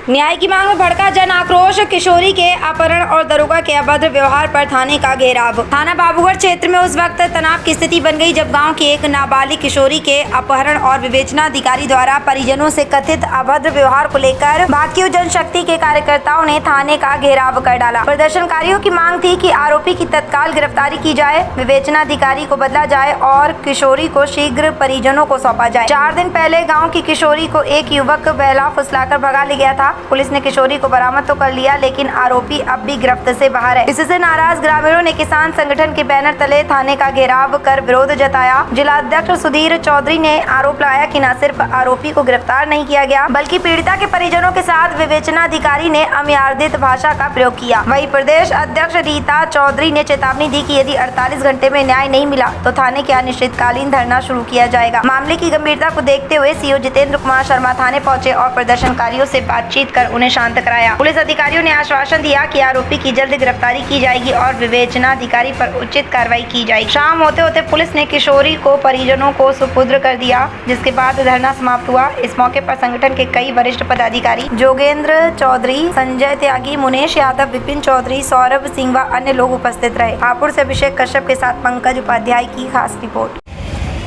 न्याय की मांग में भड़का जन आक्रोश। किशोरी के अपहरण और दरोगा के अभद्र व्यवहार पर थाने का घेराव। थाना बाबूगढ़ क्षेत्र में उस वक्त तनाव की स्थिति बन गई जब गांव की एक नाबालिग किशोरी के अपहरण और विवेचना अधिकारी द्वारा परिजनों से कथित अभद्र व्यवहार को लेकर भाकियू जनशक्ति के कार्यकर्ताओं ने थाने का घेराव कर डाला। प्रदर्शनकारियों की मांग थी कि आरोपी की तत्काल गिरफ्तारी की जाए, विवेचना अधिकारी को बदला जाए और किशोरी को शीघ्र परिजनों को सौंपा जाए। 4 दिन पहले गाँव की किशोरी को एक युवक बहला फुसलाकर भगा ले गया था। पुलिस ने किशोरी को बरामद तो कर लिया, लेकिन आरोपी अब भी गिरफ्त से बाहर है। इससे नाराज ग्रामीणों ने किसान संगठन के बैनर तले थाने का घेराव कर विरोध जताया। जिलाध्यक्ष सुधीर चौधरी ने आरोप लगाया कि न सिर्फ आरोपी को गिरफ्तार नहीं किया गया, बल्कि पीड़िता के परिजनों के साथ विवेचना अधिकारी ने अमर्यादित भाषा का प्रयोग किया। वहीं प्रदेश अध्यक्ष रीता चौधरी ने चेतावनी दी कि यदि 48 घंटे में न्याय नहीं मिला तो थाने के अनिश्चितकालीन धरना शुरू किया जाएगा। मामले की गंभीरता को देखते हुए सीओ जितेंद्र कुमार शर्मा थाने पहुंचे और प्रदर्शनकारियों से बातचीत कर उन्हें शांत कराया। पुलिस अधिकारियों ने आश्वासन दिया कि आरोपी की जल्द गिरफ्तारी की जाएगी और विवेचना अधिकारी पर उचित कार्रवाई की जाएगी। शाम होते होते पुलिस ने किशोरी को परिजनों को सुपुर्द कर दिया, जिसके बाद धरना समाप्त हुआ। इस मौके पर संगठन के कई वरिष्ठ पदाधिकारी जोगेंद्र चौधरी, संजय त्यागी, मुनेश यादव, विपिन चौधरी, सौरभ सिंह व अन्य लोग उपस्थित रहे। हापुड़ से अभिषेक कश्यप के साथ पंकज उपाध्याय की खास रिपोर्ट।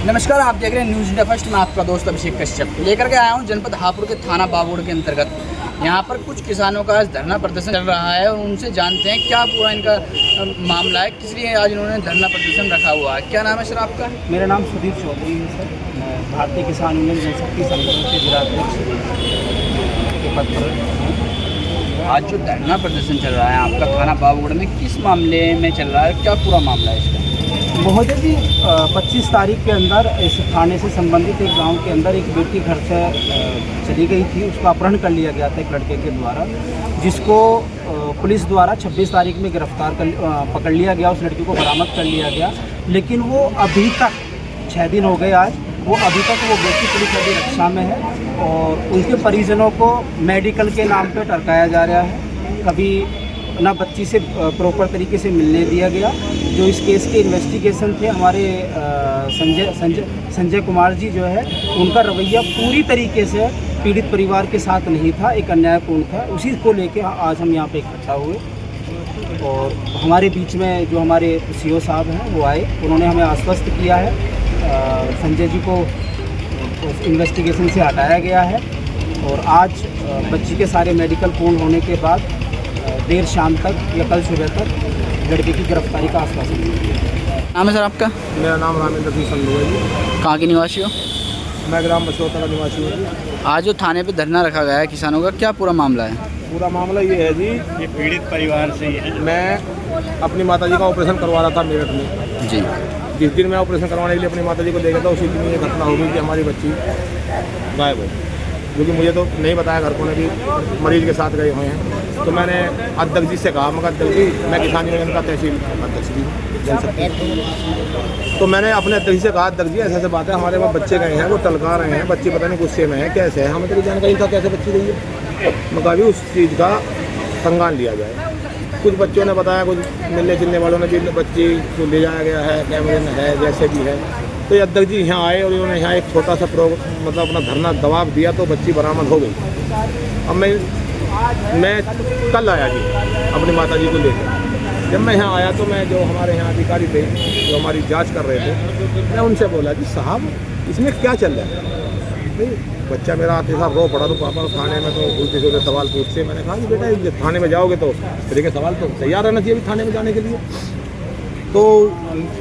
नमस्कार, आप देख रहे हैं न्यूज़ इंडिया फर्स्ट में आपका दोस्त अभिषेक कश्यप लेकर के आया हूँ जनपद हापुड़ के थाना बाबूगढ़ के अंतर्गत। यहाँ पर कुछ किसानों का आज धरना प्रदर्शन चल रहा है और उनसे जानते हैं क्या पूरा इनका मामला है, किस लिए आज इन्होंने धरना प्रदर्शन रखा हुआ है। क्या नाम है सर आपका? मेरा नाम सुधीर चौधरी है सर। मैं भारतीय किसान यूनियन जनशक्ति संगठन के जिलाध्यक्ष के पद पर। आज जो धरना प्रदर्शन चल रहा है आपका थाना बाबूगढ़ में, किस मामले में चल रहा है, क्या पूरा मामला है इसका? महोदय जी, 25 तारीख के अंदर इस थाने से संबंधित एक गांव के अंदर एक बेटी घर से चली गई थी। उसका अपहरण कर लिया गया था एक लड़के के द्वारा, जिसको पुलिस द्वारा 26 तारीख में गिरफ्तार पकड़ लिया गया। उस लड़की को बरामद कर लिया गया, लेकिन वो अभी तक 6 दिन हो गए आज, वो अभी तक वो बेटी पुलिस अभी रक्षा में है और उनके परिजनों को मेडिकल के नाम पर टरकाया जा रहा है। कभी ना बच्ची से प्रॉपर तरीके से मिलने दिया गया। जो इस केस के इन्वेस्टिगेशन थे हमारे संजय कुमार जी जो है, उनका रवैया पूरी तरीके से पीड़ित परिवार के साथ नहीं था, एक अन्यायपूर्ण था। उसी को लेके आज हम यहाँ पे इकट्ठा हुए और हमारे बीच में जो हमारे सीओ साहब हैं वो आए। उन्होंने हमें आश्वस्त किया है, संजय जी को इन्वेस्टिगेशन से हटाया गया है और आज बच्ची के सारे मेडिकल पूर्ण होने के बाद देर शाम तक या कल सुबह तक लड़के की गिरफ्तारी का आश्वासन दिया। नाम है सर आपका? मेरा नाम रामेंद्र सिंह संधू है जी। कहाँ के निवासी हो? मैं ग्राम बसोता का निवासी हूँ जी। आज जो थाने पे धरना रखा गया है किसानों का, क्या पूरा मामला है? पूरा मामला ये है जी, ये पीड़ित परिवार से ही है। मैं अपनी माताजी का ऑपरेशन करवा रहा था मेरठ में जी। जिस दिन मैं ऑपरेशन करवाने के लिए अपनी माताजी को देखा था, उसी दिन ये घटना हो गई कि हमारी बच्ची गायब है, क्योंकि मुझे तो नहीं बताया घर को ने कि मरीज के साथ गए हुए हैं। तो मैंने अध्यक्ष जी से कहा, मगर अध्यक्ष जी, मैं किसान यूनियन का तहसील अध्यक्ष भी जनशक्ति, तो मैंने अपने अध्यक्ष से कहा, अध्यक्ष जी ऐसे ऐसे बात है, हमारे वहाँ बच्चे गए हैं, वो टलका रहे हैं, बच्चे पता नहीं गुस्से में है, कैसे है, हमें तो जानकारी था कैसे बच्ची गई है। मगर भी उस चीज़ का संज्ञान लिया जाए। कुछ बच्चों ने बताया, कुछ मिलने जुलने वालों ने भी बच्ची को ले जाया गया है, कैमरे में है, जैसे भी है। तो ये अध्यक्ष जी यहाँ आए और उन्होंने यहाँ एक छोटा सा मतलब अपना धरना दबाव दिया, तो बच्ची बरामद हो गई। अब मैं कल आया जी अपनी माता जी को लेकर। जब मैं यहाँ आया तो मैं जो हमारे यहाँ अधिकारी थे जो हमारी जांच कर रहे थे, मैं उनसे बोला कि साहब इसमें क्या चल रहा है? बच्चा मेरा आते साहब रो पड़ा, तो पापा थाने में तो उल्टे सीधे सवाल पूछते। मैंने कहा कि बेटा जब थाने में जाओगे तो तरीके सवाल तो तैयार रहना चाहिए थाने में जाने के लिए। तो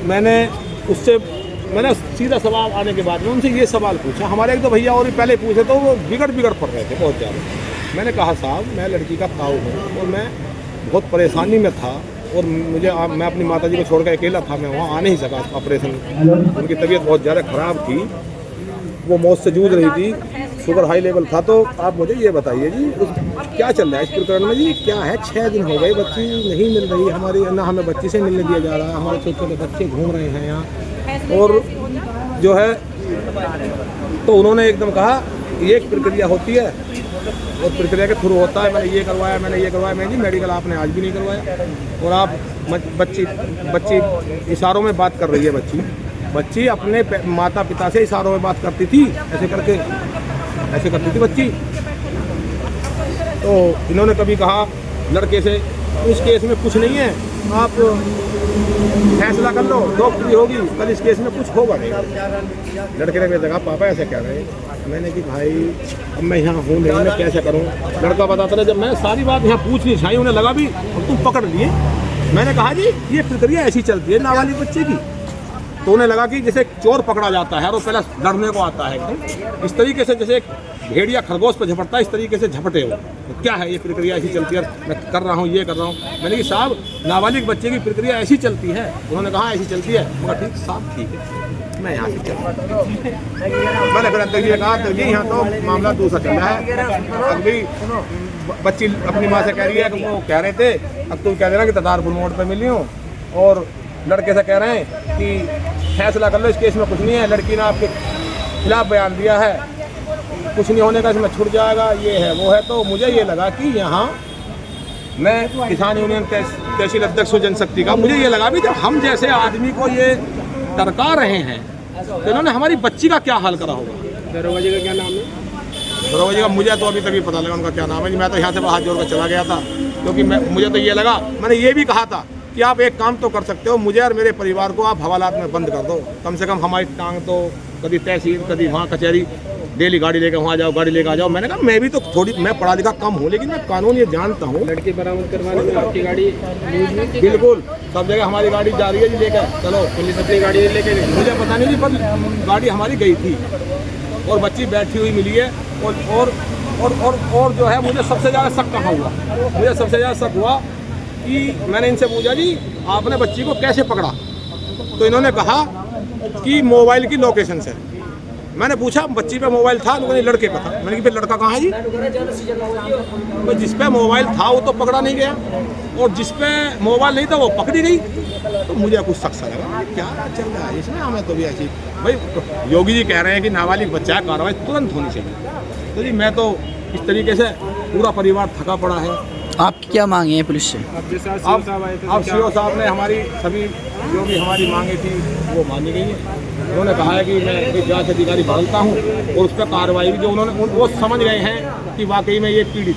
मैंने सीधा सवाल आने के बाद में उनसे ये सवाल पूछा। हमारे एक तो भैया और पहले पूछे तो वो बिगड़ पड़ रहे थे बहुत ज़्यादा। मैंने कहा साहब मैं लड़की का ताऊ हूँ और मैं बहुत परेशानी में था और मैं अपनी माताजी को छोड़कर अकेला था, मैं वहाँ आ नहीं सका ऑपरेशन। उनकी तबीयत बहुत ज़्यादा ख़राब थी, वो मौत से जूझ रही थी, शुगर हाई लेवल था। तो आप मुझे ये बताइए जी क्या चल रहा है इस प्रकरण में जी? क्या है, 6 दिन हो गए बच्ची नहीं मिल रही हमारी, ना हमें बच्ची से मिलने दिया जा रहा है। हमारे छोटे छोटे बच्चे घूम रहे हैं यहाँ और जो है, तो उन्होंने एकदम कहा ये एक प्रक्रिया होती है और प्रक्रिया के थ्रू होता है। मैंने ये करवाया, मैं जी मेडिकल आपने आज भी नहीं करवाया और आप बच्ची इशारों में बात कर रही है। बच्ची अपने माता पिता से इशारों में बात करती थी, ऐसे करती थी बच्ची। तो इन्होंने कभी कहा लड़के से इस केस में कुछ नहीं है, आप फैसला कर लो, डॉक्टरी होगी, कल इस केस में कुछ होगा नहीं। लड़के ने मेरे कहा पापा ऐसे कह रहे हैं। मैंने कि भाई अब मैं यहाँ हूँ नहीं, मैं कैसे करूँ। लड़का बताता रहा, जब मैं सारी बात यहाँ पूछ ली छाई, उन्हें लगा भी अब तुम पकड़ लिए। मैंने कहा जी ये प्रक्रिया ऐसी चलती है नाबालिग बच्चे की। तो उन्हें लगा कि जैसे चोर पकड़ा जाता है और वो पहले लड़ने को आता है, इस तरीके से जैसे एक भेड़िया खरगोश पर झपटता है, इस तरीके से झपटे हो। तो क्या है ये प्रक्रिया ऐसी चलती है, मैं कर रहा हूँ, ये कर रहा हूँ। मैंने कि साहब नाबालिग बच्चे की प्रक्रिया ऐसी चलती है। उन्होंने कहा ऐसी चलती है। मगर ठीक साहब ठीक है, मैं यहाँ से चल रहा हूँ। मैंने फिर अध्यक्ष जी कहा अध्यक्ष जी यहाँ तो मामला दूसरा चल रहा है। अभी बच्ची अपनी माँ से कह रही है कि वो कह रहे थे अब तुम कह देना कि तदारपुर मोड़ पर मिली हूँ, और लड़के से कह रहे हैं कि फैसला कर लो, इस केस में कुछ नहीं है, लड़की ने आपके खिलाफ बयान दिया है, कुछ नहीं होने का, इसमें छूट जाएगा, ये है वो है। तो मुझे ये लगा कि यहाँ मैं किसान यूनियन तहसील अध्यक्ष हूँ जनशक्ति का, मुझे ये लगा भी जब हम जैसे आदमी को ये टरका रहे हैं तो इन्होंने हमारी बच्ची का क्या हाल करा होगा। दरोगा जी का क्या नाम है? दरोगा जी का मुझे तो अभी तक भी पता लगा उनका क्या नाम है। मैं तो यहाँ से हाथ जोड़ कर चला गया था, क्योंकि मुझे तो ये लगा, मैंने ये भी कहा था कि आप एक काम तो कर सकते हो, मुझे और मेरे परिवार को आप हवालात में बंद कर दो, कम से कम हमारी टांग तो कभी तहसील कभी वहाँ कचहरी, डेली गाड़ी लेकर वहाँ जाओ, गाड़ी लेकर आ जाओ। मैंने कहा मैं भी तो थोड़ी, मैं पढ़ा लिखा कम हूँ, लेकिन मैं कानून ये जानता हूँ। लड़की बरामद करवाने में आपकी गाड़ी यूज नहीं की? बिल्कुल सब जगह हमारी गाड़ी जा रही है जी लेकर, चलो पुलिस अपनी गाड़ी लेके गई? मुझे पता नहीं जी, पर गाड़ी हमारी गई थी और बच्ची बैठी हुई मिली है। और जो है मुझे सबसे ज़्यादा शक कहाँ हुआ, मुझे सबसे ज़्यादा शक हुआ कि मैंने इनसे पूछा जी आपने बच्ची को कैसे पकड़ा, तो इन्होंने कहा कि मोबाइल की लोकेशन से। मैंने पूछा बच्ची पे मोबाइल था, उन्होंने लड़के पे था। मैंने कि फिर लड़का कहाँ है जी? तो जिस पे मोबाइल था वो तो पकड़ा नहीं गया, और जिस पे मोबाइल नहीं था वो पकड़ी गई। तो मुझे कुछ शक सा लगा, क्या चल रहा है इसमें। हमें तो भी ऐसी, भाई योगी जी कह रहे हैं कि नाबालिग बच्चा है, कार्रवाई तुरंत होनी चाहिए। तो जी मैं तो इस तरीके से पूरा परिवार थका पड़ा है। आपकी क्या मांगे हैं पुलिस से? अब सीओ साहब ने हमारी सभी जो भी हमारी मांगे थी वो मानी गई है। उन्होंने कहा है कि मैं एक जांच अधिकारी बदलता हूँ और उस पर कार्रवाई जो उन्होंने वो समझ गए हैं कि वाकई में ये पीड़ित